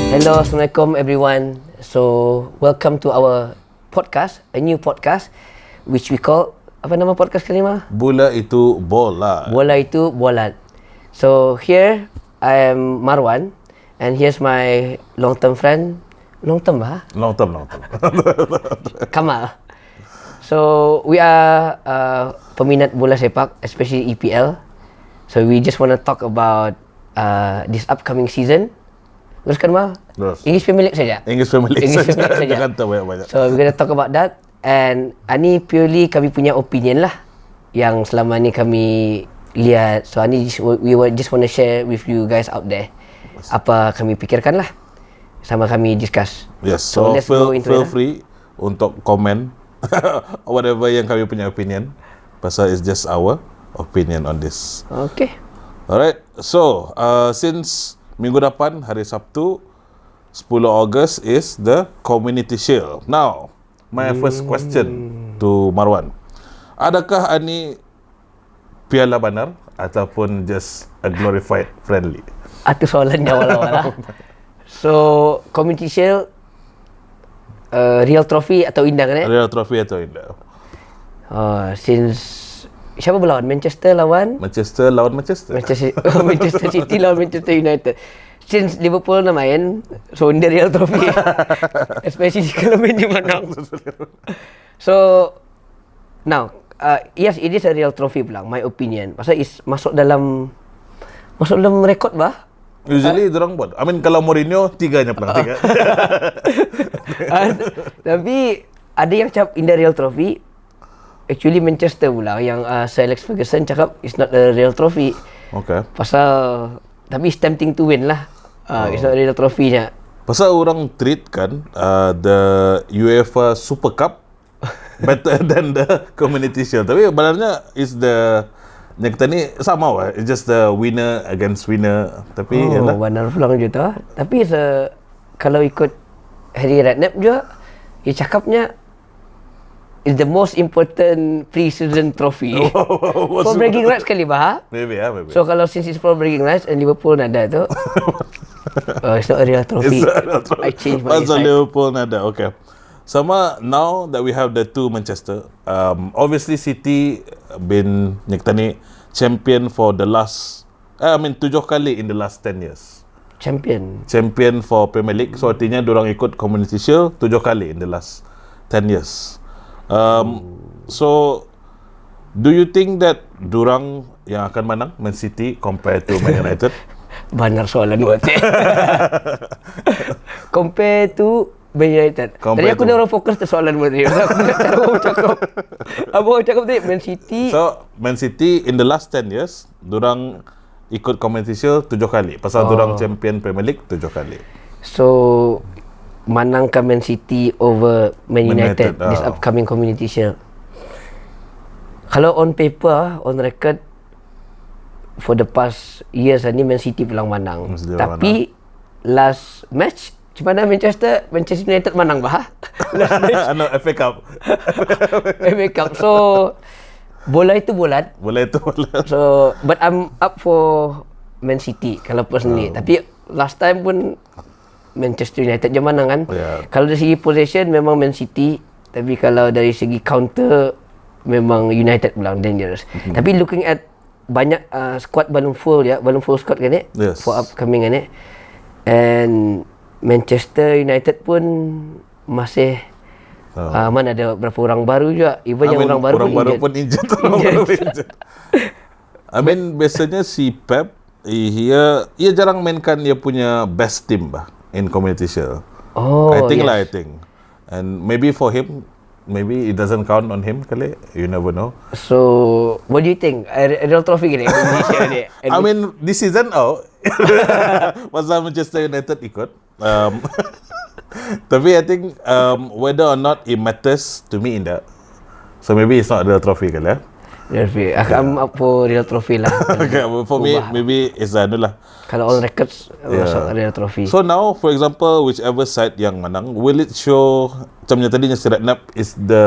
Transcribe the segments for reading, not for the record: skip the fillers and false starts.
Hello, Assalamualaikum everyone. So, welcome to our podcast, a new podcast which we call, apa nama podcast kali ni? Bola itu bola. Bola itu bola. So, here I am Marwan and here's my long-term friend. Long-term bah? Long term. Kamal. So, we are peminat bola sepak, especially EPL. So, we just want to talk about this upcoming season. Teruskan Mal? Terus. English Premier League saja? English Premier League English Premier League saja. saja. Jangan tahu banyak-banyak. So we're gonna talk about that. And ni purely kami punya opinion lah yang selama ni kami lihat. So ni we just want to share with you guys out there apa kami fikirkan lah, sama kami discuss. Yes, So so let's go into feel it, free untuk komen whatever yang kami punya opinion. Pasal it's just our opinion on this. Okay. Alright, so since minggu depan hari Sabtu 10 Ogos is the Community Shield. Now, my first question to Marwan. Adakah ini piala benar ataupun just a glorified friendly? Itu soalannya awal-awal. So, Community Shield real trophy atau indang kan? Real trophy atau tidak? Since siapa berlawan? Manchester lawan Manchester lawan Manchester. Manchester City lawan Manchester United. Since Liverpool nak main, so in the real trophy. Especially kalau Man U menang. So now, yes, it is a real trophy pula, my opinion. Pasal is masuk dalam rekod bah. Usually dorang buat. I mean kalau Mourinho 3-nya pelang 3. Tapi ada yang cakap in the real trophy. Actually Manchester pula yang Sir Alex Ferguson cakap it's not a real trophy. Okay. Pasal tapi it's tempting to win lah. It's not a real trophy nya. Pasal orang treat kan the UEFA Super Cup better than the Community Shield. Tapi sebenarnya is the yang kita ni sama lah. It's just the winner against winner. Tapi yalah. Benar pulang juga. Tapi kalau ikut Harry Redknapp juga, dia cakapnya is the most important pre-season trophy. For bragging rights kali bah. Maybe. So kalau since it's for bragging rights and Liverpool nada tu, it's not a real trophy. I change my Pasal side. Liverpool nada. Okay. Sama now that we have the two Manchester, obviously City been kita ni champion for the last 7 kali in the last 10 years. Champion for Premier League. So artinya diorang ikut Community Shield 7 kali in the last 10 years. So do you think that diorang yang akan menang Man City compared to Man United? Benar soalan buat saya. Compare to Man United. Tadi aku dah orang fokus ke soalan buat dia. Aku nak tahu Abang cakap tadi Man City. So Man City in the last 10 years diorang ikut Community Shield 7 kali. Pasal diorang champion Premier League 7 kali. So menangkan Man City over Man United this upcoming Community Shield. Kalau on paper, on record, for the past years ni Man City pulang menang. Tapi last match macam mana Manchester United menang bah? Last match. No, FA Cup. FA Cup. So bola itu bola. So but I'm up for Man City kalau personally. Tapi last time pun Manchester United je menang kan. Kalau dari segi possession memang Man City, tapi kalau dari segi counter memang United pulang dangerous. Tapi looking at banyak squad belum full squad kan for upcoming kan and Manchester United pun masih mana ada berapa orang baru juga, even yang orang baru pun injured. I mean biasanya si Pep ia jarang mainkan dia punya best team bah in Community Shield. I think. And maybe for him, maybe it doesn't count on him kali. You never know. So, what do you think? A real trophy gini Indonesia ni. I mean, this season pasal Manchester United ikut. Tapi I think whether or not it matters to me in that. So maybe it's not a real trophy kali. Trophy. I'm up for real trophy lah. Okay, for me maybe it's lah. Kalau all records masuk real trophy. So now, for example, whichever side yang menang, will it show macam yang tadi Sir Redknapp is the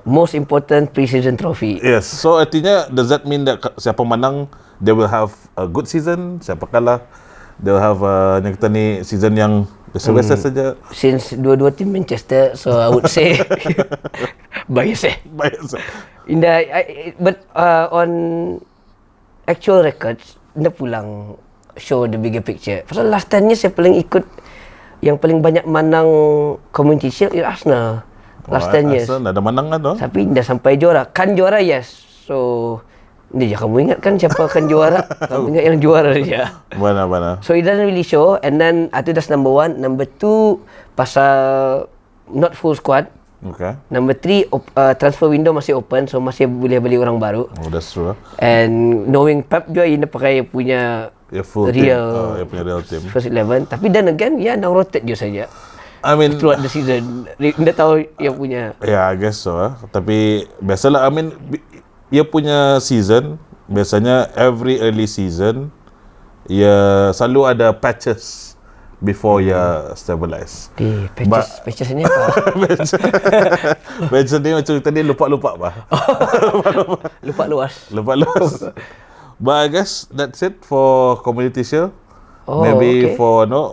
most important pre-season trophy? Yes. So artinya does that mean that siapa menang they will have a good season, siapa kalah they will have yang kita ni season yang Biasa-biasa saja. Since dua-dua tim Manchester, so I would say bias. Biasa. But on actual records, dia pulang show the bigger picture. Pasal last time-nya saya paling ikut yang paling banyak menang Community Shield is Arsenal. Last 10 years. Arsenal ada menang kan tu? Tapi dah sampai juara. Kan juara, yes. So, ni je kamu ingat kan siapa akan juara? Kamu ingat yang juara je. Mana. So, it doesn't really show. And then, itu that's number 1. Number 2, pasal not full squad. Okay. Number 3, transfer window masih open. So, masih boleh beli orang baru. Oh, that's true. And knowing Pep juga, dia pakai punya Full real, team. Punya real team. first 11. Tapi then again, now rotate je saja. I mean, throughout the season. Dia tahu yang punya. Yeah, I guess so. Tapi biasalah, I mean, dia punya season, biasanya every early season, ya selalu ada patches before ya stabilize. Patches ni apa? Patches ni macam tadi lupa-lupa bah. Lupa luas. But I guess that's it for Community Shield. Okay.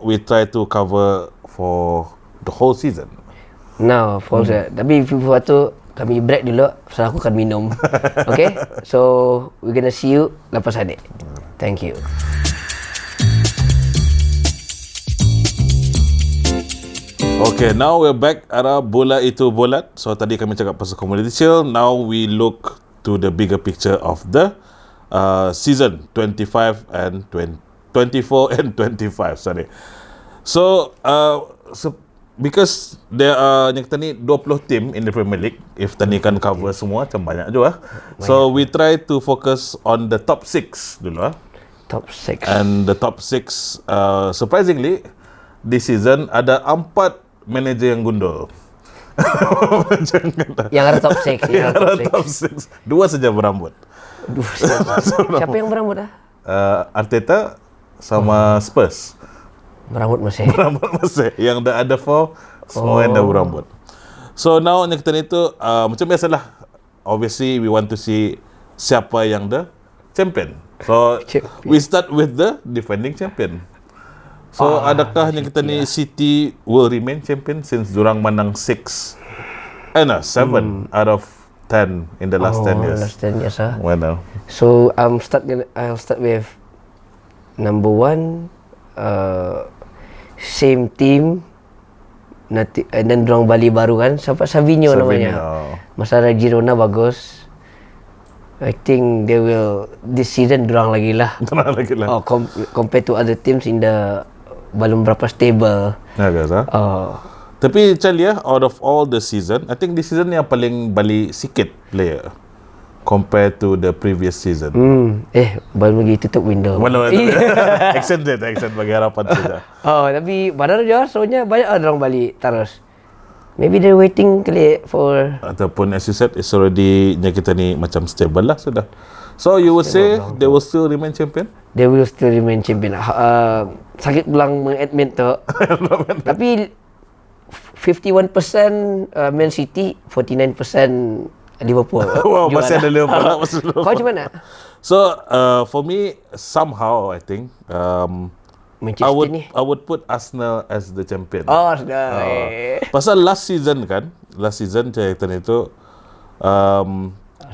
We try to cover for the whole season. No, for tapi before tu kami break dulu, pasal aku akan minum. Okay? So, we're gonna see you lepas adik. Thank you. Okay, now we're back arah bola itu bolat. So tadi kami cakap pasal Community Shield. Now we look to the bigger picture of the season 24 and 25. Sorry. So, because there are yang tadi 20 team in the Premier League. If tadi kan cover semua, macam banyak juga. So we try to focus on the top 6 dulu. Top 6. And the top 6, surprisingly, this season ada 4 manager yang gundul. Yang ada top 6. Yang ada top 6. 2 saja berambut. Siapa yang berambut dah? Arteta sama Spurs. Berambut masih. Yang the other 4 semua yang dah berambut. So now yang kita ni tu macam biasalah. Obviously we want to see siapa yang the champion. So we start with the defending champion. So adakah yang kita ni City will remain champion since durang menang 7 out of 10 in the last 10 years. Last 10 years ah. Well, So I'll start with number 1, same team. And then dorang Bali baru kan, sampai Savinho namanya. Masa ada Girona bagus. I think they will this season dorang lagi lah. Compared to other teams in the belum berapa stable. Ya guys Tapi Charlie out of all the season, I think this season yang paling bali sikit player compared to the previous season. Baru lagi tutup window. Extend bagi harapan saja. Tapi padahal juga soalnya banyak orang balik terus. Maybe they're waiting kali for, ataupun as you said, it's already kita ni macam stable lah sudah. So you would say they will still remain champion? They will still remain champion. Sakit pulang mengadmit tu. Tapi 51% Man City, 49% Liverpool. Wow, masih ada Liverpool lah. Kau macam mana? So for me, somehow I think I would put Arsenal as the champion. Arsenal. Pasal last season cerita itu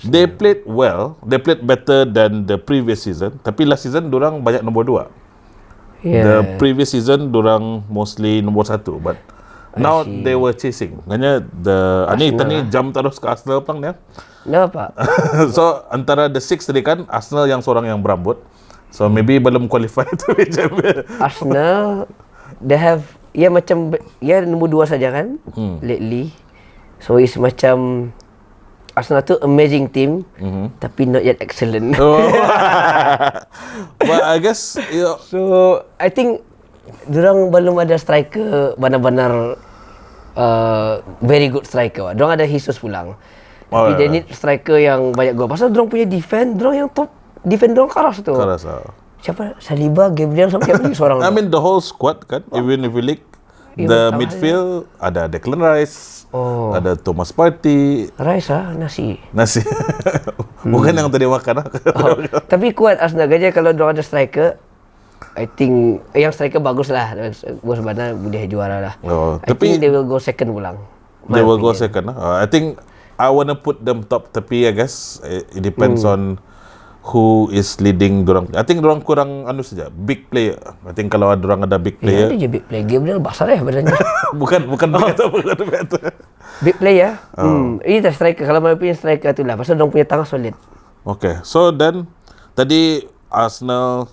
they played well, they played better than the previous season. Tapi last season dorang banyak nombor 2. The previous season dorang mostly nombor 1, but now they were chasing. Maknanya tadi jam terus ke Arsenal pang dia. Kenapa? So antara the 6 tadi kan Arsenal yang seorang yang berambut. So maybe belum qualify to be champion. Arsenal they have macam nombor 2 saja kan lately. So it's macam Arsenal tu amazing team, tapi not yet excellent. But I guess so I think dorang belum ada striker benar-benar very good striker. Dorang ada Jesus pulang. Tapi they need striker yang banyak gol. Pasal dorang punya defend, dorang yang top defend dorang keras tu. Siapa? Saliba, Gabriel sampai seorang. I mean the whole squad kan, even if you look the midfield ada Declan Rice, ada Thomas Partey. Rice nasi. Bukan yang tadi makan. Tapi kuat Arsenal gajah kalau dorang ada striker. I think yang striker bagus lah. Bos Bana boleh juara lah. I tapi think they will go second pulang. They will go second. I think I wanna put them top, tapi I guess it depends on who is leading dorang. I think dorang kurang saja, big player. I think kalau dorang ada big player. Ada je big player. Game dia besar badannya. bukan begitu. Big player. Ini dah striker. Kalau mana punya striker tu lah. Pasal dorang punya tangan solid. Okay, so then tadi Arsenal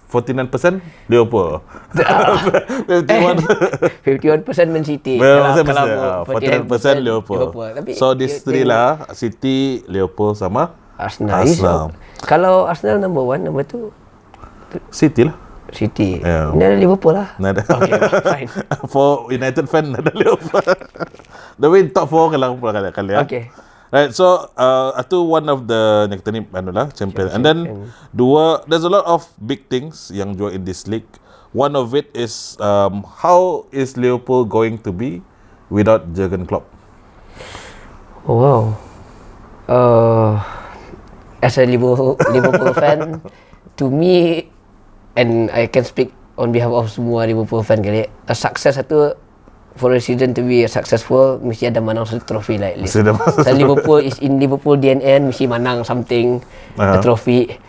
49% Liverpool. 51% Man City. Kalau 49% Liverpool. So these three lah, City, Liverpool sama Arsenal. Kalau Arsenal number 1, number 2 City lah. City. Ini ada Liverpool lah. Okay, fine. For United fan ada Liverpool. The win top 4 kali ya. Okay. Right, so itu one of the champion. And then there's a lot of big things yang jual in this league. One of it is how is Liverpool going to be without Jurgen Klopp? Oh, wow. As a Liverpool fan, to me, and I can speak on behalf of semua Liverpool fan kali, a success itu for a season to be successful, mesti ada menang satu trofi lah at least. So Liverpool is in Liverpool DNA, mesti menang something, a trophy.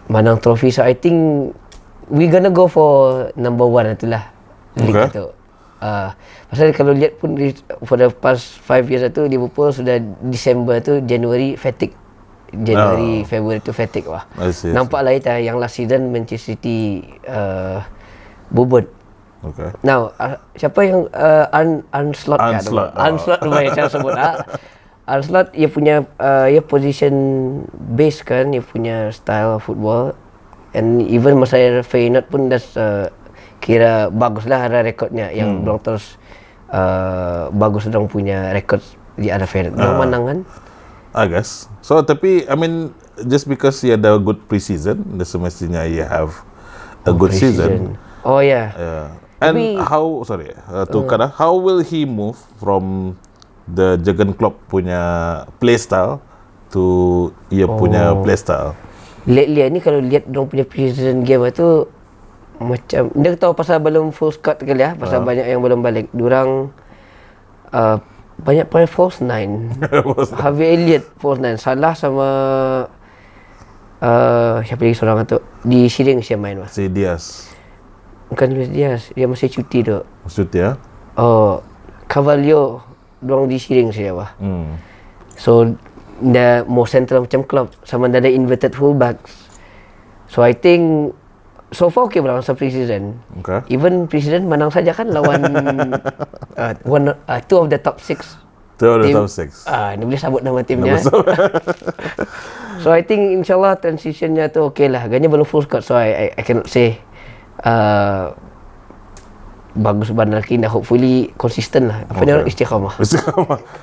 Menang trofi, so I think we gonna go for number 1 itulah league itu. Pasal kalau lihat pun for the past 5 years itu Liverpool sudah December tu January fatigue. February tu fatigue lah. Nampak lah itu yang last season Manchester City bubut. Okay. Now, siapa yang Ancelotti lumayan cara sebut Ancelotti dia punya position base kan, dia punya style football, and even masa Feyenoord pun dah kira bagus lah ada rekodnya yang dorang terus bagus dorang punya rekod di ada Feyenoord. Dorang menang kan? I guess. So tapi I mean just because you had a good pre-season, semestinya you have a good season. Oh yeah. And how how will he move from the Jurgen Klopp punya play style to punya play style? Lately ni kalau lihat dorang punya pre-season game itu macam dia tahu pasal belum full squad kali ya, pasal banyak yang belum balik. Dorang banyak pemain false 9. Harvey Elliott false 9, Salah sama siapa lagi seorang tu di Shiring siapa main Si Diaz. Bukan Luis Diaz, dia masih cuti tu. Cuti ya? Oh, Cavallio dorang di Shiring siapa. So the more central macam club sama ada inverted fullbacks. So I think so far okay masa pre-season. Okay. Even pre-season menang saja kan lawan two of the top 6. Two of the top 6. Ni boleh sebut nama timnya. So I think insyaAllah transitionnya tu okay lah. Agaknya belum full squad, so I cannot say bagus bandar lagi. Hopefully consistent lah. Apa ni istiqamah.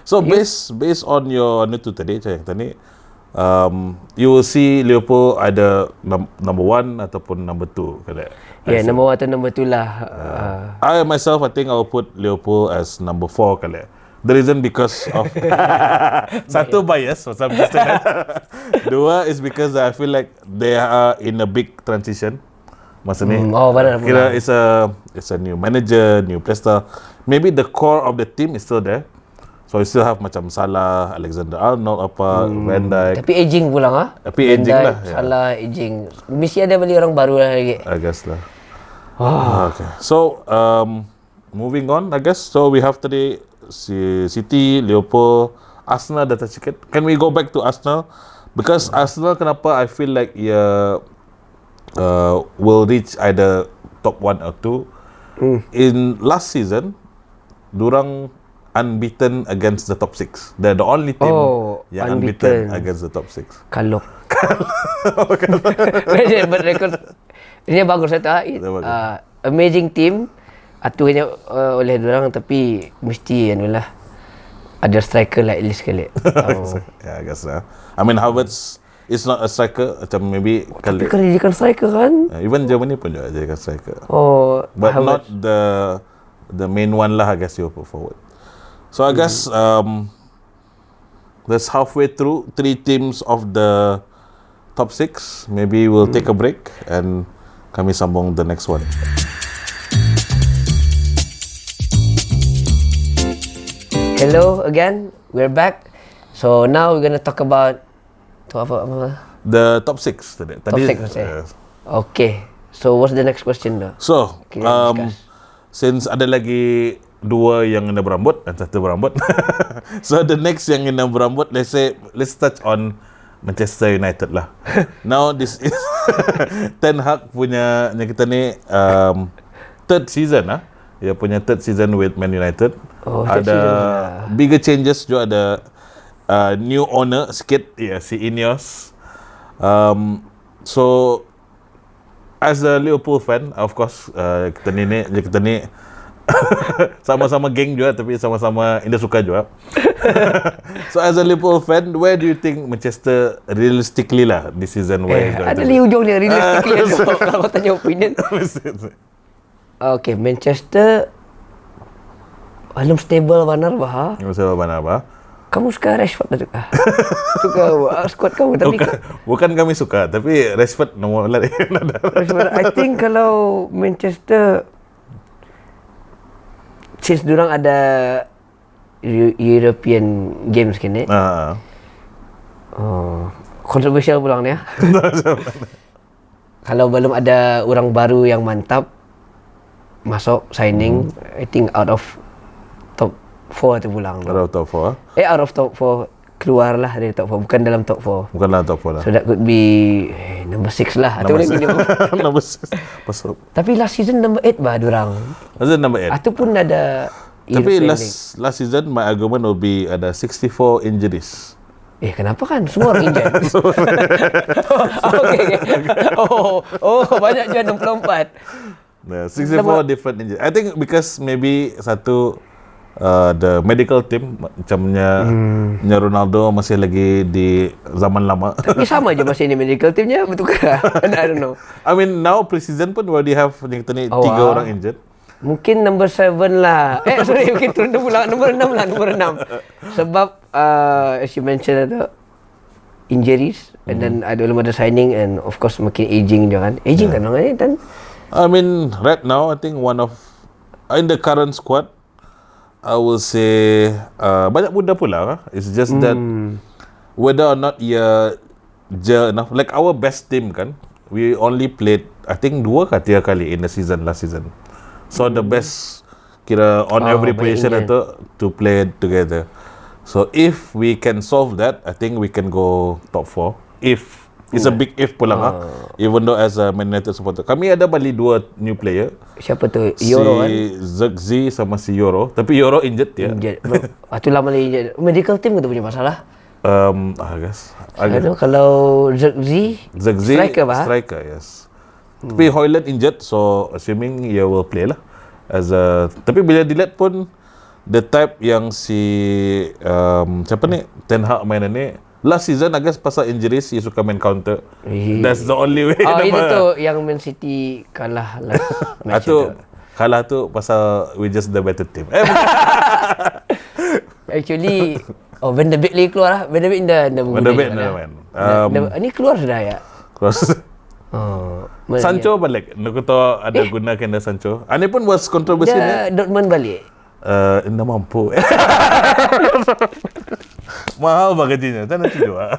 So based on your itu tadi, you will see Liverpool either number 1 ataupun number 2 kali. Yeah, number 1 atau number 2 lah. I myself, I think I will put Liverpool as number 4 kali. The reason because of satu bias, macam dua is because I feel like they are in a big transition. Masa ni, kira it's a new manager, new player style. Maybe the core of the team is still there. So you still have macam Salah, Alexander-Arnold, Van Dijk. Tapi aging pulang Tapi aging lah. Salah aging. Mesti ada beli orang baru lah lagi. I guess lah. Okay. So moving on, I guess. So we have today City, Liverpool, Arsenal dah sikit. Can we go back to Arsenal? Because Arsenal, kenapa I feel like will reach either top 1 or 2. In last season, durang unbeaten against the top 6. They're the only team yang unbeaten against the top 6. Kalau record ini bagus amazing team atuhnya oleh dorang, tapi mesti anulah ada striker lah at least sekali. Yeah, I guess lah. I mean Havertz is not a striker, macam maybe tapi kan dia striker kan. Even Germany pun juga jadikan striker. But Havertz. not the main one lah, I guess you put forward. So I guess that's halfway through. 3 teams of the top 6. Maybe we'll take a break and kami sambung the next one. Hello again, we're back. So now we're gonna talk about apa? The top 6 tadi. Top 6 Okay. So what's the next question though? So, since ada lagi 2 yang kena berambut dan 1 berambut. So the next yang kena berambut, let's touch on Manchester United lah. Now this is Ten Hag punya kita ni third season lah. Dia punya third season with Man United. Ada bigger changes juga, ada new owner sikit, si Ineos. So as a Liverpool fan, of course, kita ni sama-sama geng juga, tapi sama-sama Indah suka juga. So as a Liverpool fan, where do you think Manchester realistically lah this season? Ada di ujung dia realistically. Kalau kau tanya opinion. Okay, Manchester belum stable benar bah. Kamu suka Rashford tak suka? Suka squad kamu tapi bukan kami suka, tapi Rashford nombor lain. I think kalau Manchester, since diorang ada European Games kini, controversial pulang ni. Kalau belum ada orang baru yang mantap masuk signing, I think out of top 4 tu pulang. Out of top 4? Out of top 4 keluar lah dari top 4, bukan dalam top 4. Bukan dalam top 4 lah. So that could be number 6 lah. Number 6. Number 6. Tapi last season number 8 bah diorang. Last season number 8. Ataupun ada. Tapi last season my argument will be ada 64 injuries. Kenapa kan? Semua orang injured. Okay. Banyak je 64. 64 different injuries. I think because maybe satu the medical team macamnya Ronaldo masih lagi di zaman lama. Tapi sama je masih ni medical teamnya bertukar. I don't know. I mean now pre-season pun already have yang kita ni 3 orang injured. Mungkin number 7 lah. Mungkin turun pula number 6 lah, number 6. Sebab as you mentioned ada injuries and then ada belum ada signing and of course makin aging je kan. Aging kan orang ni dan I mean right now I think one of in the current squad I will say banyak muda pula. It's just that whether or not ia gel enough. Like our best team kan, we only played I think 2 ke 3 kali in the season last season. So the best kira on every position itu to play together. So if we can solve that, I think we can go top 4. If it's a big if pula even though as a Man United supporter, kami ada balik 2 new player. Siapa tu? Euro kan? Si Zirkzee sama si Euro. Tapi Euro injured ya. Itu lama lagi injured. Medical team tu punya masalah. I guess. Kalau Zirkzee striker bah. Striker, yes. Tapi Højlund injured, so assuming he will play lah. Tapi bila dilihat pun the type yang si siapa ni Ten Hag mainan ni last season I guess pasal injuries dia suka main counter. That's the only way. Itu tu yang Man City kalah last match tu. Kalah tu pasal we just the better team. Actually Van de Beek lagi keluar lah. Van de Beek dah main. Ni keluar sudah ya? Keluar. Sancho balik. Nak tahu ada guna kena Sancho. Ini pun was kontroversi ni. Dortmund balik. Dah mampu. Mahal bah gajinya. Tak nak jual.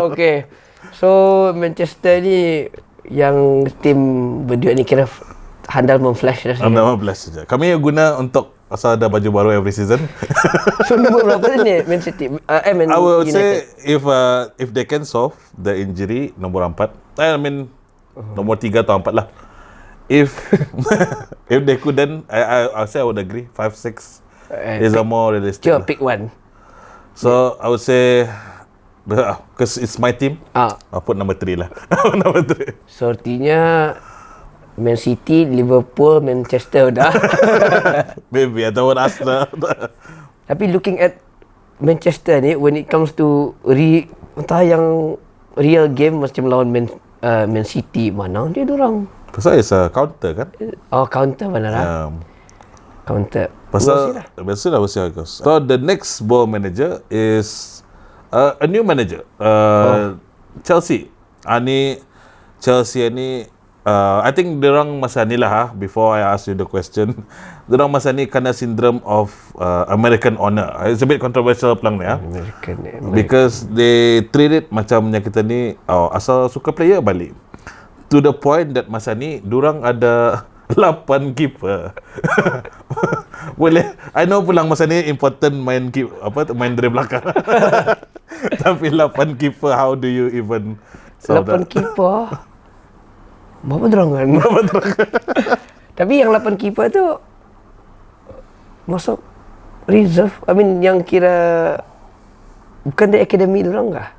Okay. So Manchester ni yang tim berdua ni kira handal memflash dah. Handal memflash saja. Kami guna untuk asal ada baju baru every season. So nombor berapa ni Man City? Man I would United. say if they can solve the injury nombor 4. I mean nombor 3 atau 4 lah. If they couldn't, I say I would agree 5, 6 is a more realistic. Sure, pick one. So I would say because it's my team, I'll put number 3 lah. Number 3. So artinya Man City, Liverpool, Manchester dah. Maybe ataupun Arsenal. Tapi looking at Manchester ni, when it comes to entah yang real game macam lawan Man City, mana dia dorang? Pasal it's a counter kan? Counter mana lah? Counter. Pasal biasalah usia Agus. So the next ball manager is a new manager. Chelsea. Chelsea ni I think diorang masa ni lah before I ask you the question, diorang masa ni kena syndrome of American honor. It's a bit controversial pelang ni American. because they treat it macam yang kita ni asal suka player balik. To the point that masa ni diorang ada 8 keeper. Boleh, I know pulang masa ni important main dari belakang. Tapi 8 keeper, how do you even solve 8 keeper. Berapa terangan? Tapi yang 8 keeper tu masuk reserve. I mean yang kira bukan dari akademi dorang kah?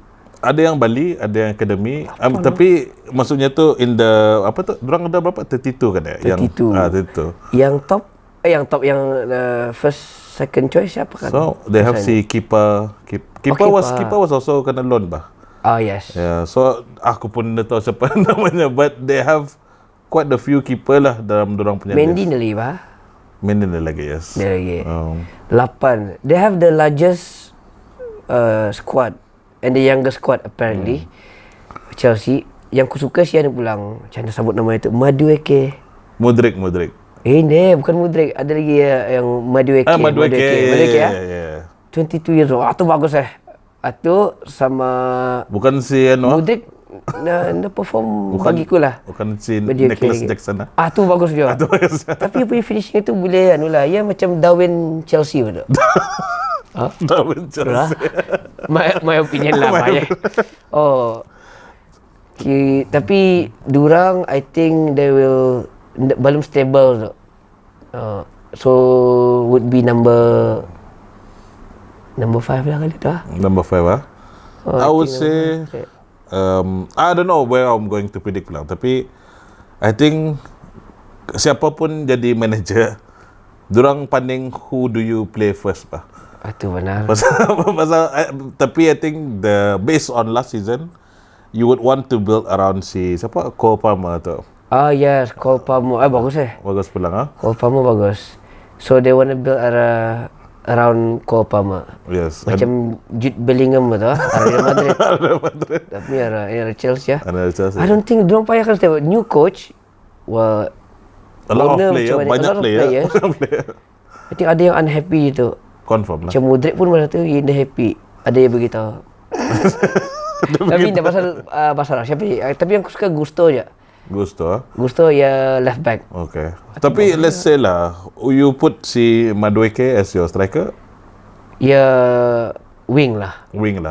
Ada yang Bali, ada yang akademi. Tapi maksudnya tu in the dorang ada berapa? 32 kan ya? 32. Yang top yang first second choice siapa kan? So they have si keeper was also kena loan bah. Oh yes. Yeah, so aku pun tak tahu siapa namanya, but they have quite a few keeper lah dalam dorang punya Mendy list. ni bah. Mendy ni lagi, yes. Dia lagi. 8. They have the largest squad and the youngest squad apparently. Chelsea. Yang aku suka siapa pulang. Macam mana sebut nama itu? Madueke. Mudrik. Ni bukan Mudrik. Ada lagi yang Madueke. Madueke ya. 22 years old. Tu bagus Itu sama bukan si Mudrik na perform bagiku lah. Bukan si Madueke Nicholas lagi. Jackson lah. Tu bagus juga. Tapi punya finishing itu boleh ya macam Darwin Chelsea betul. Darwin Chelsea. My opinion lah tapi durang I think they will belum stable so would be number 5 lah kali tu Number 5 I would say I don't know where I'm going to predict lang, tapi I think siapa pun jadi manager, durang panding who do you play first bah. Itu benar. Tapi I think based on last season, you would want to build around si siapa? Cole Palmer tu. Yes, Cole Palmer. Bagus Bagus pulang Cole Palmer bagus. So they want to build around Cole Palmer. Yes. Macam Jude Bellingham betul Real Madrid. Tapi era Chelsea I don't think diorang payah kan stable. New coach. A lot of players. I think ada yang unhappy tu. Confirm lah. Macam Mudrik pun masa tu dia happy. Ada yang beritahu. Tapi dah pasal siapa ni? Tapi yang aku suka Gusto je. Gusto ya left back. Okay. Tapi let's say lah, you put si Madueke as your striker? Ya wing lah. Wing.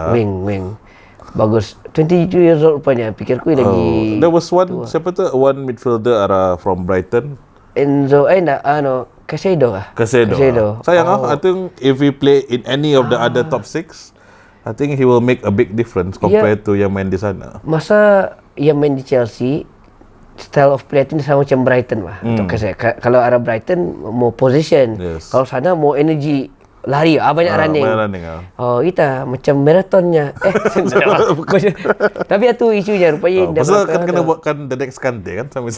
Bagus. 22 years old rupanya. Fikirku lagi. There was siapa tu? One midfielder from Brighton. Enzo Caicedo. Sayang I think if he play in any of the other top 6, I think he will make a big difference compared to yang main di sana. Masa yang main di Chelsea, style of play itu sama macam Brighton lah. Untuk saya. Kalau arah Brighton mau position, kalau sana mau energy lari, banyak running. Kita macam marathonnya. Tapi itu isunya rupanya. Pasal kan kena buatkan the next Kante kan sampai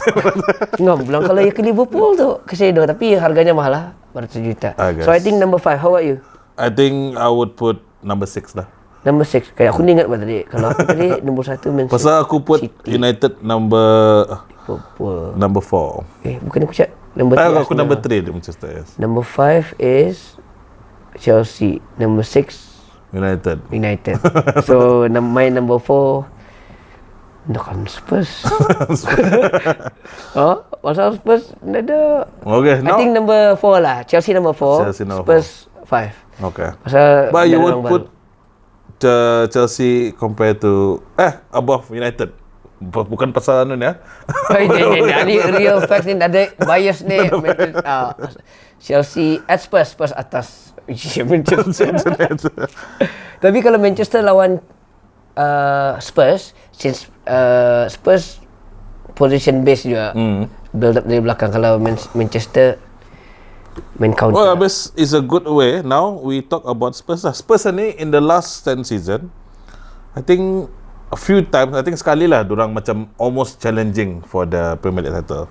Ngam bilang kalau yang ke Liverpool tu Caicedo, tapi harganya mahal lah, 100 juta. So I think number 5. How about you? I think I would put number 6 lah. Number 6. Kayak aku ni ingat tadi. Kalau aku tadi nombor 1 Man City. Pasal aku put City. United number 4. Bukan aku cakap number 3. Aku number 3 di Manchester, yes. Number 5 is Chelsea. Number 6 United. So my number 4 kan Spurs. Pasal Spurs ada. Okay, I think number 4 lah. Chelsea number 4. Spurs 5. Okay. Pasal but you would put Chelsea compared to above United. Bukan pasal ni ya. Ini real facts ni, ada bias ni. Chelsea at Spurs atas. Tapi kalau Manchester lawan Spurs, since Spurs position base juga, build up dari belakang. Kalau Manchester main counter. Well, this is a good way. Now we talk about Spurs. Spurs ni in the last 10 season, I think a few times, I think sekali lah durang macam almost challenging for the Premier League title.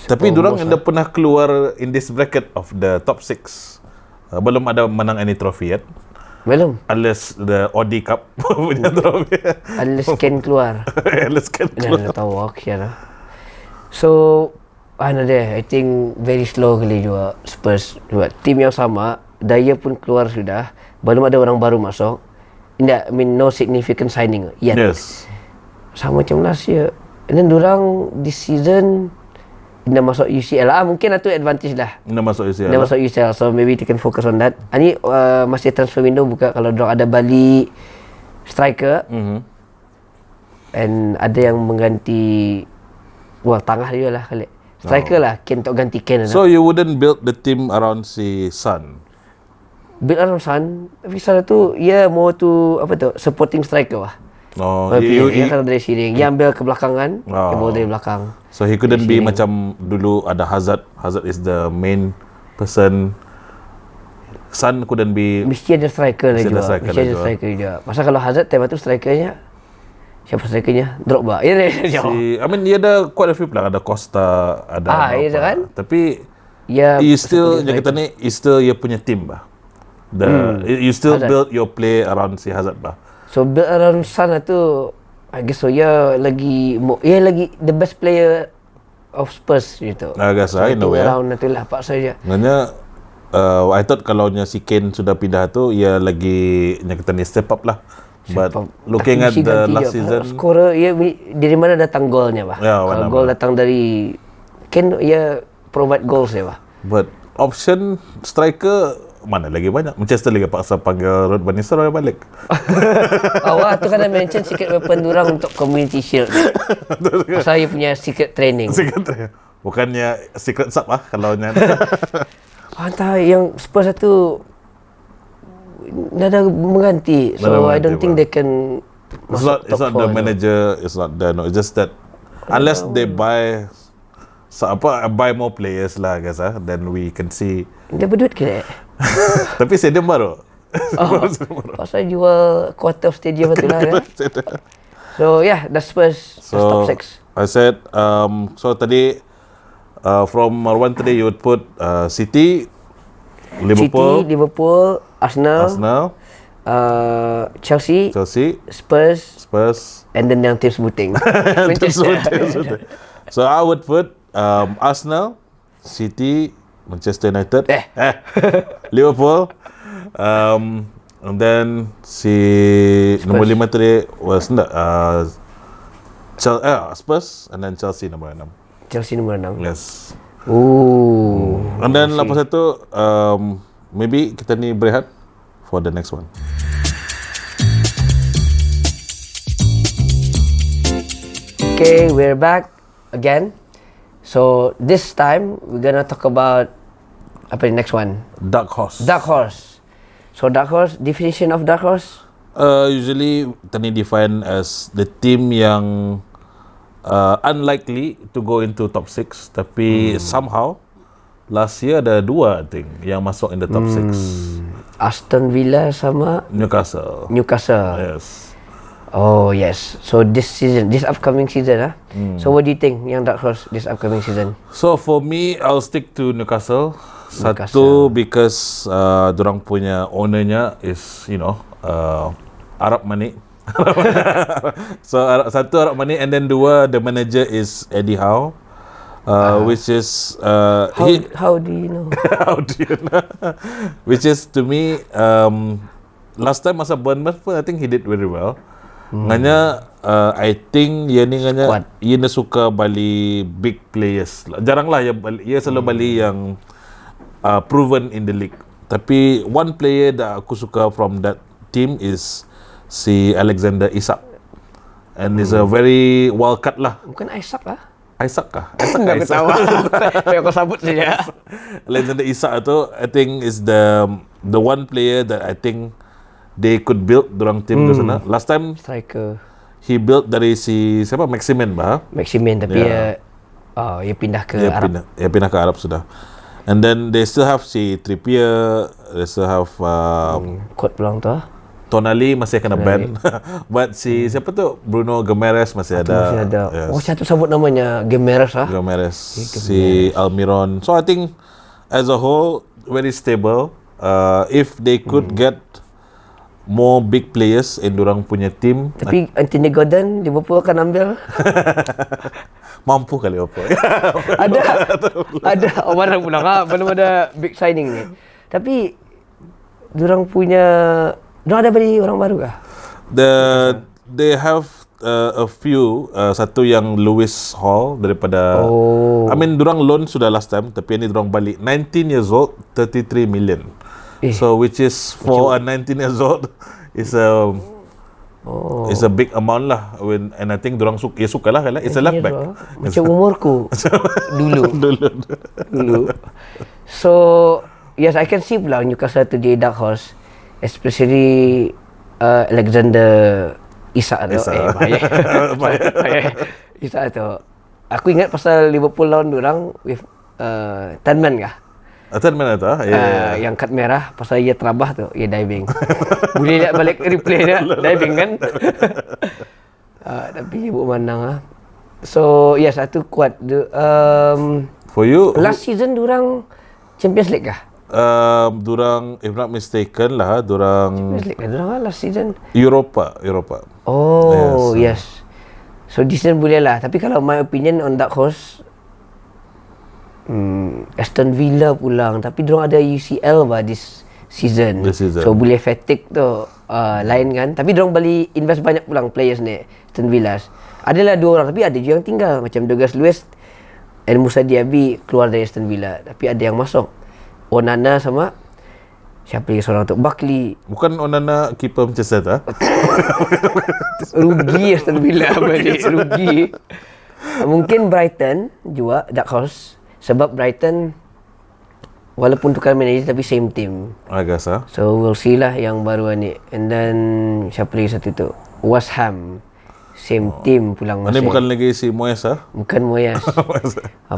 Tapi durang dah pernah keluar in this bracket of the top 6. Belum ada menang any trophy yet. Belum. Unless the Audi Cup punya trofi. Unless Ken keluar. Unless Ken keluar. Dah tahu kira. So, I think very slow kali juga Spurs juga. Tim yang sama, Daya pun keluar sudah. Belum ada orang baru masuk. No significant signing yet. Yes. Sama macam last year. And then dorang this season dah masuk UCL mungkin itu advantage lah. Dah masuk UCL. Dah masuk UCL, so maybe they can focus on that. Ini masih transfer window buka, kalau dorang ada balik striker. And ada yang mengganti tengah dia lah kali. Striker lah, Ken untuk ganti Ken. So you wouldn't build the team around si Son? Build around Son, tapi Son tu more to supporting striker lah. Dia kan dari sini, dia ambil ke belakangan, dia bawa dari belakang. So he couldn't be macam dulu ada Hazard. Hazard is the main person. Son couldn't be. Mesti ada striker lah juga. Mesti ada striker juga. Pasal kalau Hazard time tu strikernya, siapa strikernya? Drogba. Dia ada quite a few players. Ada Costa, ada iya kan? Tapi you still, yang kata ni, you still you punya team bah. You still Hazard. Build your play around si Hazard bah. So build around Son tu, I guess so. Lagi the best player of Spurs gitu. I guess I know around nanti lah paksa je. Maknanya I thought kalau si Kane sudah pindah tu, ia lagi yang kita ni step up lah. But looking at the last season, scorer dari mana datang golnya bah? Kalau gol datang dari Kane, provide goals ya bah. But option striker mana lagi banyak. Manchester lagi paksa panggil Ruud van Nistelrooy balik. Tu kan mention secret weapon durang untuk Community Shield. Pasal dia punya secret training. Bukannya secret sub kalau nya. Entah yang Spurs tu dah ada mengganti. So I don't think they can. It's not the manager. It's not the no. It's just that unless they buy more players lah, guys. Then we can see. Dia berduit ke? Tapi stadium baru. Pasal jual quarter of stadium tu lah kan. So the Spurs top 6. I said so tadi from Marwan today you would put City, Liverpool, Arsenal, Chelsea, Spurs, and then yang tim sebuting. So I would put Arsenal, City, Manchester United, Liverpool, and then nombor 5 tadi was Spurs, and then Chelsea nombor 6. Chelsea nombor 6. Yes. And then lepas itu maybe kita ni berehat for the next one. Okay, we're back again. So this time we're gonna talk about the next one? Dark horse. So dark horse, definition of dark horse? Usually tadi define as the team yang unlikely to go into top 6, tapi somehow last year ada 2 I think yang masuk in the top 6. Aston Villa sama Newcastle. Yes. Oh yes. So this upcoming season So what do you think yang dark horse this upcoming season? So for me, I'll stick to Newcastle. Satu because dorang punya ownernya is Arab money. So satu Arab money, and then 2 the manager is Eddie Howe. Which is how do you know? Which is to me last time masa Bournemouth pun I think he did very well. Nganya I think ia suka bali big players. Jarang lah ia selalu bali yang proven in the league. Tapi one player that aku suka from that team is si Alexander Isak. And is a very wild card lah. Bukan Isak lah. Isak kah? Enggak tahu. Saya kau sabut saja. Alexander Isak tu I think is the one player that I think they could build dorang team tu sana. Last time striker he built dari si siapa Maximin tapi dia pindah ke Arab. Dia pindah ke Arab sudah. And then they still have si Trippier, they still have Court peluang tu Tonali masih kena ban. But si siapa tu Bruno Gomes masih ada. Yes. Satu sebut namanya Gomes si Almiron. So I think as a whole very stable. If they could get more big players in dorang punya team. Tapi Anthony Gordon Liverpool akan ambil. Mampu kali apa? ada orang pulang belum ada big signing ni. Tapi dorang ada beli orang baru kah? They have a few, satu yang Lewis Hall daripada I mean dorang loan sudah last time, tapi ini dorang balik 19 years old, 33 million. So which is for a 19 years old is a big amount lah. And I think dorang suka lah. It's a left back. Macam umurku dulu. So yes, I can see pula Newcastle tu dia dark horse, especially Alexander Isak tu. Isak tu. Aku ingat pasal Liverpool lawan dorang with Tanman kah? Tanman tu yang kad merah pasal ia terabah tu, ia diving. Boleh lihat balik replay dia diving kan. Tapi dia buat mandang So yes, satu kuat. For you, last season dorang Champions League kah? Dorang, if not mistaken lah, dorang Champions League kah dorang last season? Europa. Yes. So this season boleh lah. Tapi kalau my opinion on dark horse, Aston Villa pulang, tapi diorang ada UCL this season. So boleh fatigue tu lain kan. Tapi diorang beli invest banyak pulang players ni, Aston Villa. Adalah 2 orang, tapi ada juga yang tinggal, macam Douglas Luiz dan Musa Diaby keluar dari Aston Villa, tapi ada yang masuk. Onana sama siapa lagi seorang tu, Buckley. Bukan Onana keeper Manchester tak? Rugi Aston Villa balik. Rugi. Mungkin Brighton juga dark horse, sebab Brighton walaupun tukar manager tapi same team. Agak sah. So we'll see lah yang baru ni. And then siapa lagi satu tu, West Ham, same team pulang masih. Ini bukan lagi si Moyes Bukan Moyes.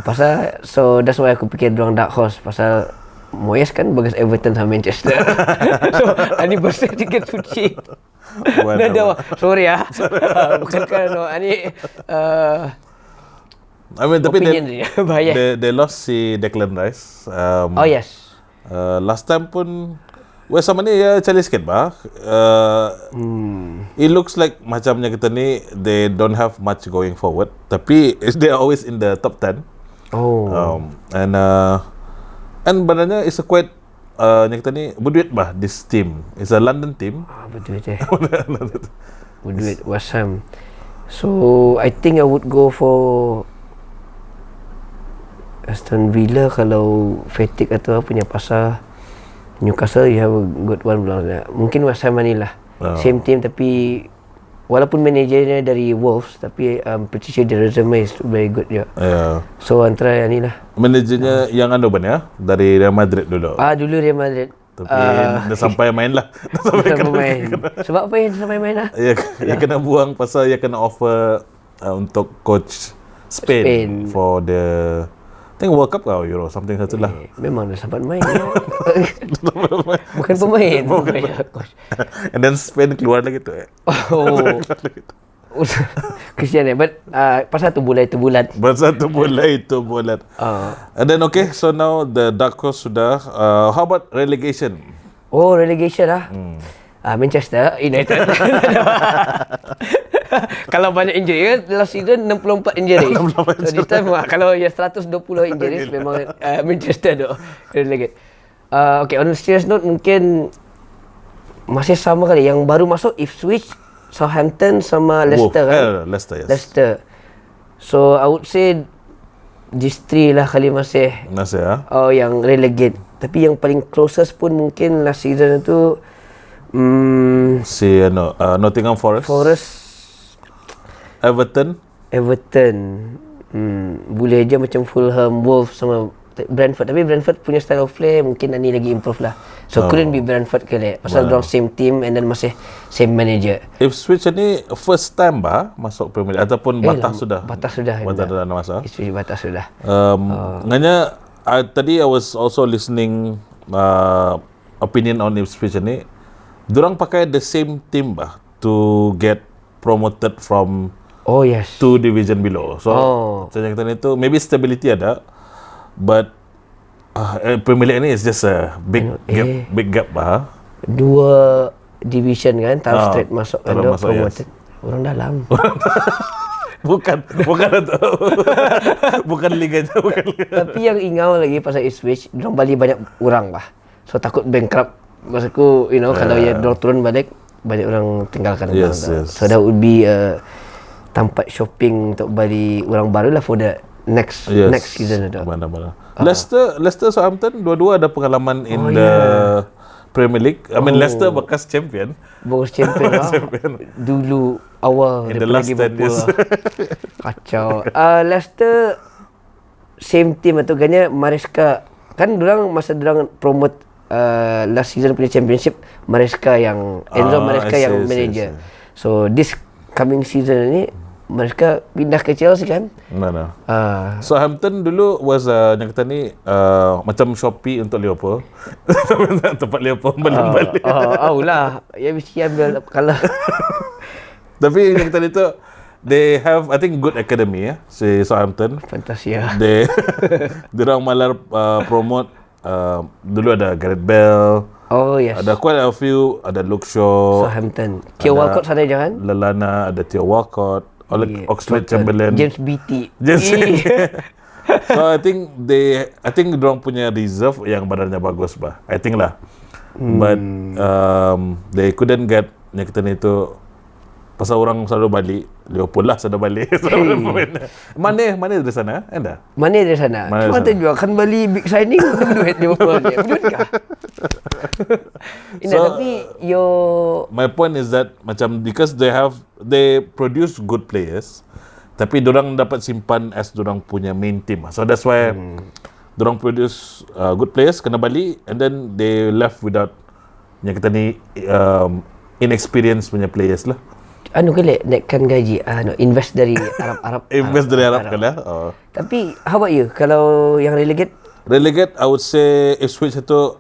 Pasal so that's why aku fikir dorang dark horse, pasal Moyes kan bagas Everton sama Manchester. So ani bersih sikit suci. Sorry bukan kan ani I mean, tapi they lost si Declan Rice. Yes. Last time pun West Ham ni ya cari sikit bah. It looks like macamnya kita ni they don't have much going forward. Tapi they are always in the top 10. And badannya is a quite yang kita ni berduit bah. This team is a London team. Berduit berduit West Ham. So I think I would go for Aston Villa kalau fatigue atau punya pasal. Newcastle you have a good one belum. Mungkin West Ham ni lah. Same team tapi walaupun manajernya dari Wolves, tapi pretty sure the resume is very good juga. So antara yang ni lah. Manajernya yang dari Real Madrid dulu. Dulu Real Madrid. Tapi dah sampai main lah. Sampai main. Sebab apa yang sampai main lah? Dia kena buang pasal dia kena offer untuk coach Spain for the I think World Cup kau Euro something satu lah. Memang dah sempat main. Bukan pemain. And then Spain keluar lagi tu. Kesian but pasal tu bola itu bulat. And then okay, so now the dark horse sudah. How about relegation? Relegation lah. Manchester United. Kalau banyak injury kan, last season 64 injury. So this time kalau ya 120 injury memang Manchester tu relegate. Okay, on a serious note, mungkin masih sama kali yang baru masuk Ipswich, Southampton sama Leicester kan? Leicester, yes. Leicester. So I would say these 3 lah kali masih yang relegate. Tapi yang paling closest pun mungkin last season tu si Nottingham Forest. Everton. Boleh je macam Fulham, Wolves sama Brentford. Tapi Brentford punya style of play mungkin ni lagi improve lah. So couldn't be Brentford kali. Pasal dorang same team and then masih same manager. Ipswich ni first time masuk Premier League ataupun Batas sudah? Batas sudah. Ipswich Batas sudah. Nganya tadi I was also listening opinion on Ipswich ni. Dorang pakai the same team to get promoted from yes, 2 division below. So macam kita ni tu maybe stability ada, but Premier League ni is just a big gap division kan, taruh straight masuk kan, promoted. Orang dalam. bukan bukan liga itu, bukan liga. Tapi yang ingau lagi pasal Ipswich, dorang balik banyak orang bah. So takut bankrupt. Maksudku, kalau dorang turun balik, banyak orang tinggalkan. Yes. So that would be tempat shopping untuk balik orang baru lah for the next season. Mana-mana. Leicester Southampton dua-dua ada pengalaman in the Premier League. I mean Leicester bekas champion. Bekas champion lah. Dulu awal in the last 10 years. Kacau. Leicester same team atau ganya Maresca. Kan dorang masa dorang promote last season punya championship, Maresca yang Enzo Maresca yang manager. So this coming season ni Maresca pindah ke Chelsea kan? Mana? Southampton dulu was yang kata ni macam Shopee untuk Liverpool. Tempat Liverpool balik. Lah. Ya mesti ambil kalah. Tapi yang kata itu they have I think good academy si Southampton. Fantasia. Diorang malah promote dulu ada Gareth Bale. Oh yes. Ada quite a few, ada Luke Shaw. Southampton. Theo Walcott sana jangan? Lallana, ada Theo Walcott. Oxlade-Chamberlain, James Beattie. So I think diorang punya reserve yang badannya bagus bah. I think lah. But they couldn't get yang kita ni tu pasal orang selalu balik. Liverpool lah selalu balik. Mana dari sana? Anda? Mana dari sana? Cuma tu juga kan balik big signing duit Liverpool dia. Betul kah? Tapi my point is that macam because they produce good players, tapi dorang dapat simpan as dorang punya main team. So that's why dorang produce good players kena balik, and then they left without yang kita ni inexperienced punya players lah. Naikkan gaji, invest dari Arab. Invest dari Arab kan lah. Tapi how about you? Kalau yang relegate, I would say Ipswich itu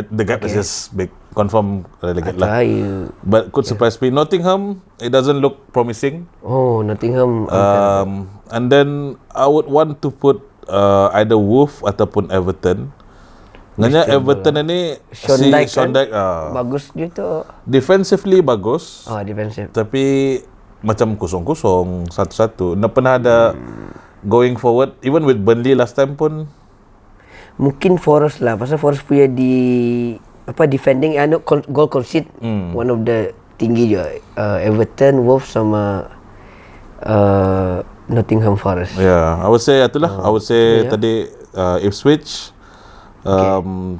the gap is just big. Confirm relegate lah. But could surprise me. Nottingham, it doesn't look promising. Oh, Nottingham. And then I would want to put either Wolves ataupun Everton. Nganya Everton ini Sean Dyche bagus gitu. Defensively bagus. Defensive. Tapi macam kosong-kosong, 1-1. Nggak pernah ada going forward. Even with Burnley last time pun. Mungkin Forest lah. Pasal Forest punya defending goal concede one of the tinggi juga. Everton, Wolves sama Nottingham Forest. Yeah, I would say itulah. I would say tadi Ipswich.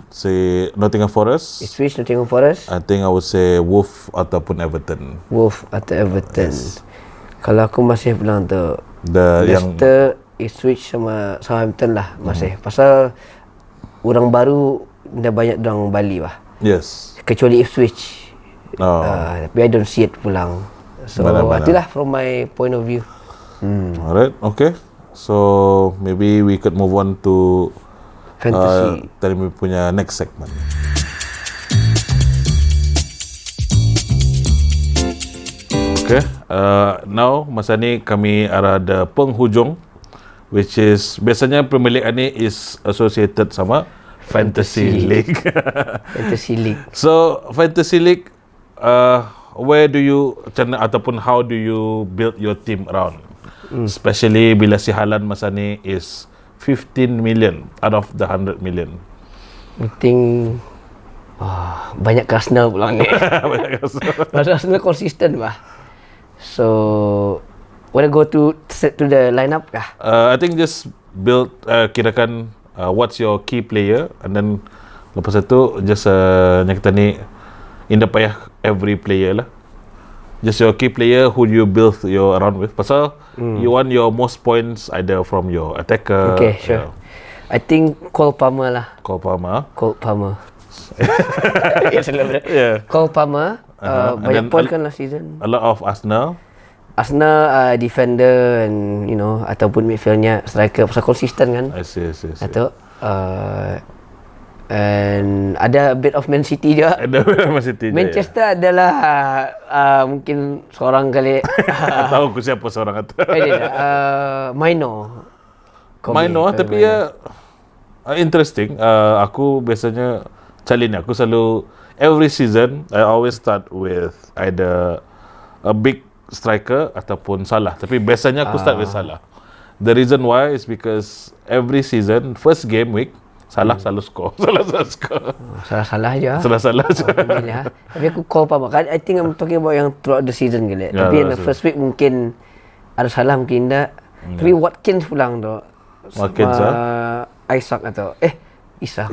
Si Nottingham Forest. Ipswich, Nottingham Forest. I think I would say Wolf ataupun Everton. Wolf atau Everton. Yes. Kalau aku masih bilang tu Leicester, Ipswich sama Southampton lah masih. Pasal orang baru dah banyak dorang Bali lah. Yes. Kecuali Ipswich. Tapi I don't see it pulang. So itulah from my point of view. Alright, okay. So maybe we could move on to fantasy. Tadi punya next segment. Okay, now masa ni kami ada penghujung, which is biasanya Premier League ni is associated sama Fantasy League. Fantasy League. So Fantasy League, where do you ataupun how do you build your team around? Especially bila si Haaland masa ni is 15 million out of the 100 million. I think banyak Arsenal pulang ni. Arsenal konsisten bah. So wanna go to the lineup kah? I think just build kirakan what's your key player, and then lepas itu just yang kita ni indah payah every player lah. Just your key player who you build your around with. Pasal you want your most points either from your attacker. Okay, sure. I think Cole Palmer lah. Cole Palmer. Yeah. Cole Palmer. Banyak point kan last season. A lot of Arsenal. Defender and ataupun midfieldnya striker. Pasal konsisten kan. I see. Atau and ada a bit of Man City juga. Manchester adalah mungkin seorang kali. Tahu aku siapa seorang itu. Minor, tapi interesting. Aku biasanya aku selalu every season I always start with either a big striker ataupun Salah. Tapi biasanya aku start with Salah. The reason why is because every season first game week Salah selalu score. Salah-salah je. Salah-salah je. Tapi aku call Pak kan. I think I'm talking about yang throughout the season kali. Tapi yang the first week mungkin ada Salah, mungkin tak. Tapi Watkins pulang tu. Watkins Isaac atau Isak.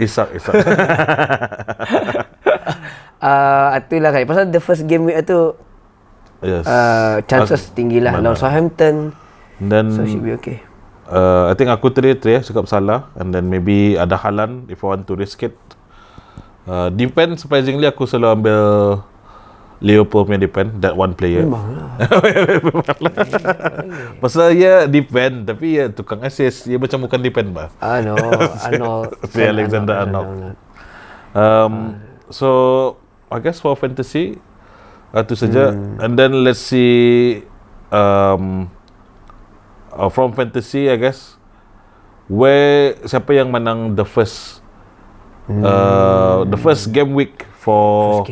Itulah kan. Pasal the first game week tu chances tinggi lah. Lawan Southampton. Then so should be okay. I think aku tadi cakap Salah, and then maybe ada Haaland if I want to risk it. Depend, surprisingly aku selalu ambil Liverpool punya depend, that one player. Memanglah. Pasal dia depend, tapi ya tukang assist, dia macam bukan depend bah. Arnold. Si Alexander Arnold. So I guess for fantasy itu saja. And then let's see from fantasy, I guess, siapa yang menang the first game week for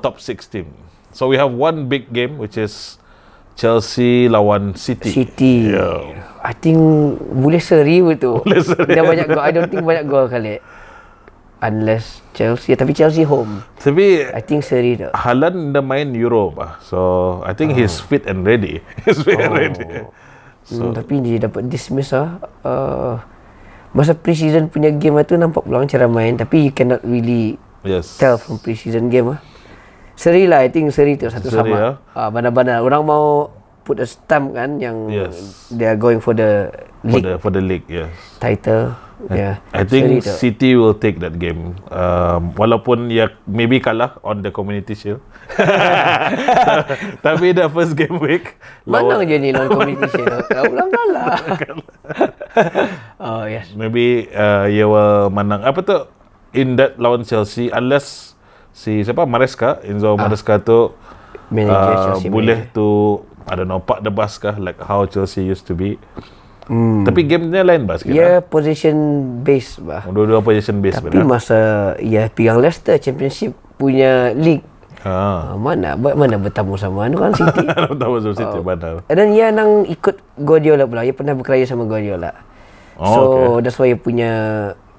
top 6 team. So we have one big game which is Chelsea lawan City. Yeah. I think boleh seri betul. Dia banyak gol. I don't think banyak gol kali. Unless Chelsea, tapi Chelsea home. Tapi I think seri dah. Haaland dah main Euro bah. So I think he's fit and ready. So, tapi dia dapat dismiss masa pre-season punya game tu nampak peluang cara main, tapi you cannot really tell from pre-season game Seri lah, I think seri tu satu seri, sama. Bandar-bandar orang mau put a stamp kan yang they are going for the league. For the league, title. I think City will take that game. Walaupun maybe kalah on the Community Shield. Tapi the first game week mana je ni lawan Community Shield. Ulang kalah. Maybe dia will menang. Apa tu? In that lawan Chelsea, unless siapa Enzo Maresca tu boleh tu I don't know, park the bus kah, like how Chelsea used to be. Tapi gamenya lain bah sikit. Position base bah. Dua-dua position base. Tapi masa pegang Leicester Championship punya league, mana bertamu sama kan City. Bertamu sama City benar. Dan dia nang ikut Guardiola pula. Dia pernah berkerja sama Guardiola. That's why dia punya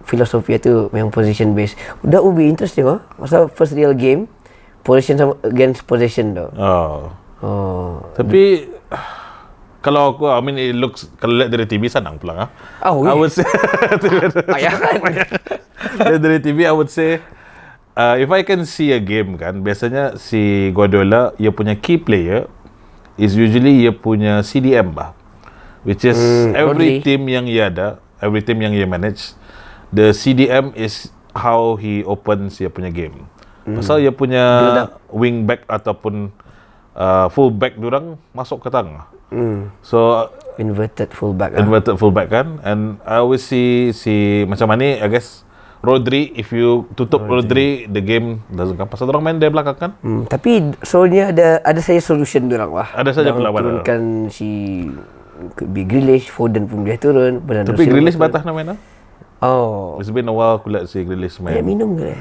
filosofi tu memang position base. Udah be interesting masa first real game position sama against position tu. Tapi kalau aku, I mean it looks, kalau lihat dari TV senang pulang I would say dari TV I would say if I can see a game kan, biasanya si Guardiola dia punya key player is usually dia punya CDM bah, which is every team yang dia ada, every team yang dia manage, the CDM is how he opens dia punya game. Pasal dia punya wing back ataupun full back diorang masuk ke tengah. So inverted fullback kan, and I always see macam mana I guess Rodri, if you tutup Rodri the game doesn't come. Pasal orang main dari belakang kan. Tapi soalnya ada saya solution diorang lah. Ada saja pula turunkan si could be Grealish, Foden pun boleh turun. Tapi Grealish batas nak main It's been a while aku lihat si Grealish main. Banyak minum ke?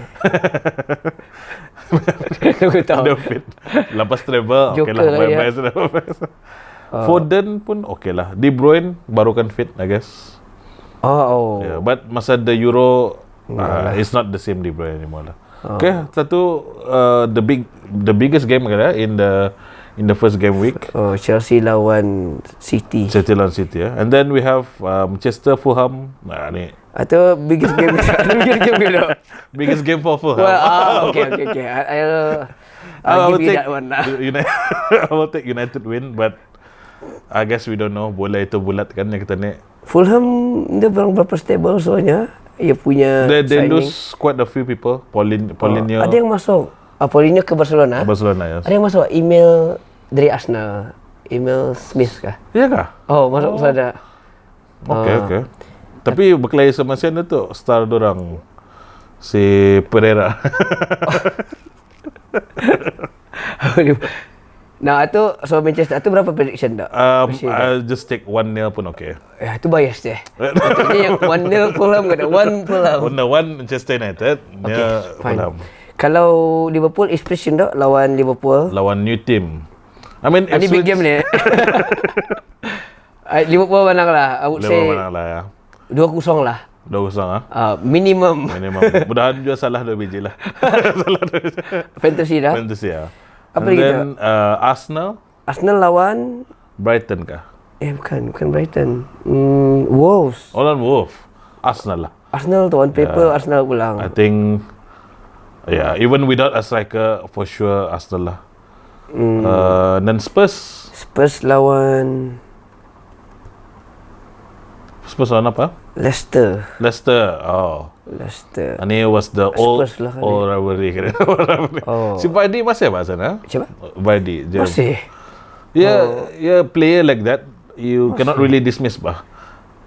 Aku tahu. Lepas treble, okey lah. Foden pun okey lah. De Bruyne baru kan fit, I guess. But masa the Euro, it's not the same De Bruyne anymore lah. Okay, satu the biggest game in the first game week. Chelsea lawan City. And then we have Manchester Fulham. Ni. Atau biggest game gitu. Biggest game for Fulham. Okay. I'll give you that one lah. I will take United win, but I guess we don't know. Bola itu bulat kan yang kita ni. Fulham dia berapa stable soalnya. Ia punya they lose quite a few people. Paulinho. Ada yang masuk. Paulinho ke Barcelona. Yes. Ada yang masuk. Email dari Arsenal. Email Smith kah? Iya kah? Masuk ada. Okay. Tapi berkelahi sama siapa tu? Star dorang si Pereira. Nah, itu so Manchester itu berapa prediction dah? I'll just take 1-0 pun okay. Itu bias deh. Maksudnya yang 1-0 Fulham ke 1 Fulham. 1 Manchester United. Okay, fine. Fulham. Kalau Liverpool, expression tak lawan Liverpool? Lawan new team. I mean, Ini big game ni. Liverpool menang lah. I would say Liverpool menang lah ya. 2-0 lah. 2-0 Minimum. Mudahan juga salah 2 biji lah. Fantasy dah. Fantasy ya. Apa And lagi then tu? Arsenal lawan Brighton kah? bukan Brighton. Wolves. Lawan Wolves. Arsenal lah. Arsenal tu on paper Arsenal pulang. I think even without a striker for sure Arsenal lah. Then Spurs lawan apa? Leicester. Ini was the old Spurs lah kali. old rivalry kan. Si Vardy masih apa sana? Siapa? Vardy. Masih. Yeah, player like that you cannot really dismiss bah.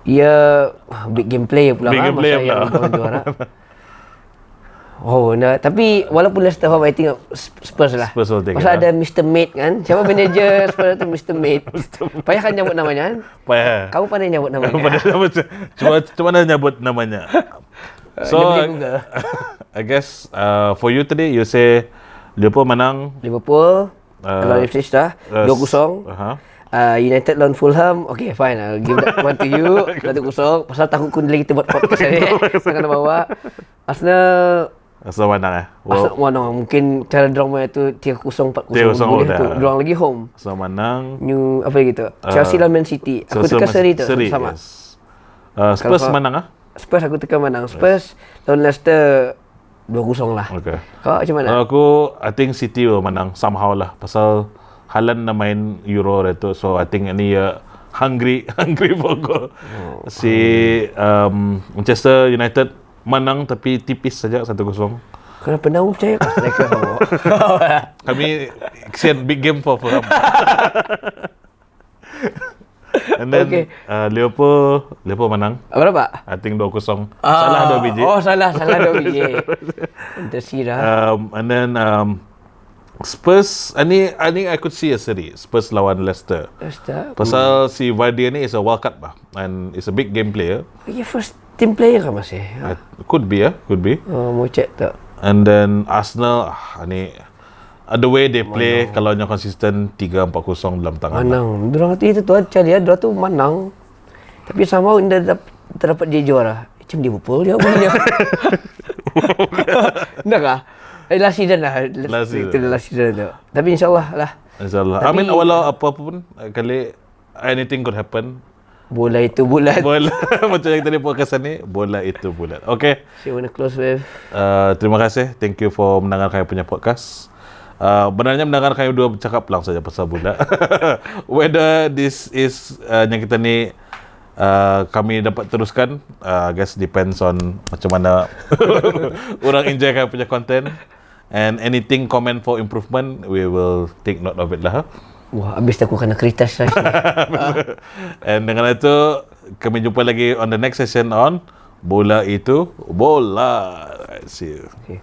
Ya, big game player pula. Big game player pula. Yang juara. Tapi walaupun Leicester home, I think Spurs lah. Spurs will take Pasal it, ada Mr. Mate kan. Siapa manager Spurs tu Mr. Mate. Payah kan nyebut namanya kan? Payah. Kamu pandai nyebut namanya. Cuma mana nyebut namanya. So Dia boleh Google. I guess for you today you say Liverpool menang. Liverpool lawan Ipswich dah 2-0. United lawan Fulham. Okay, fine. I'll give that one to you. 1-0. Pasal takut kun lagi kita buat podcast ni. Saya kena bawa. Arsenal menang Arsenal menang. Mungkin cara dorang main tu 3-0, 4-0. 3-0 Boleh dah. tu. Dorang lagi home. So menang. New apa lagi tu? Chelsea lawan Man City. Aku tekan seri tu sama. Yes. Spurs menang Spurs aku tekan menang. Spurs lawan Leicester 2-0 lah. Okay. Kau macam mana? Aku I think City will menang somehow lah. Pasal Haaland na main Euro itu. So I think ini hungry for goal. Si Manchester United menang tapi tipis saja 1-0. Kenapa nak percaya kau striker kamu? Kami kesian big game for Fulham. And then Liverpool menang. Berapa? I think 2-0. Salah 2 biji. Salah 2 biji. Tersilap. And then Spurs, I think I could see a series. Spurs lawan Leicester. Pasal si Vardy ni is a wild card bah, and is a big game player. Dia first team player kan masih? Could be. Mau check tak? And then Arsenal, ni the way they play, kalau nya konsisten 3-4-0 dalam tangan. Menang. Dorang itu tu aja dia, dorang tu menang. Tapi sama dia dapat dia juara. Macam Liverpool dia punya. Enggak kah? Last season lah. Last season tu. Tapi insyaAllah lah. InsyaAllah. I mean, walau apa pun, kali anything could happen. Bola itu bulat. Macam yang tadi podcast ni, bola itu bulat. Okay. So you want to close with? Terima kasih. Thank you for mendengar kami punya podcast. Benarnya mendengar kami dua bercakap pelang saja pasal bola. Whether this is yang kita ni kami dapat teruskan, I guess depends on macam mana orang enjoy kami punya content. And anything comment for improvement, we will take note of it lah. Wah, habis aku kena kritas lah. And dengan itu, kami jumpa lagi on the next session on Bola Itu Bola. See you. Okay.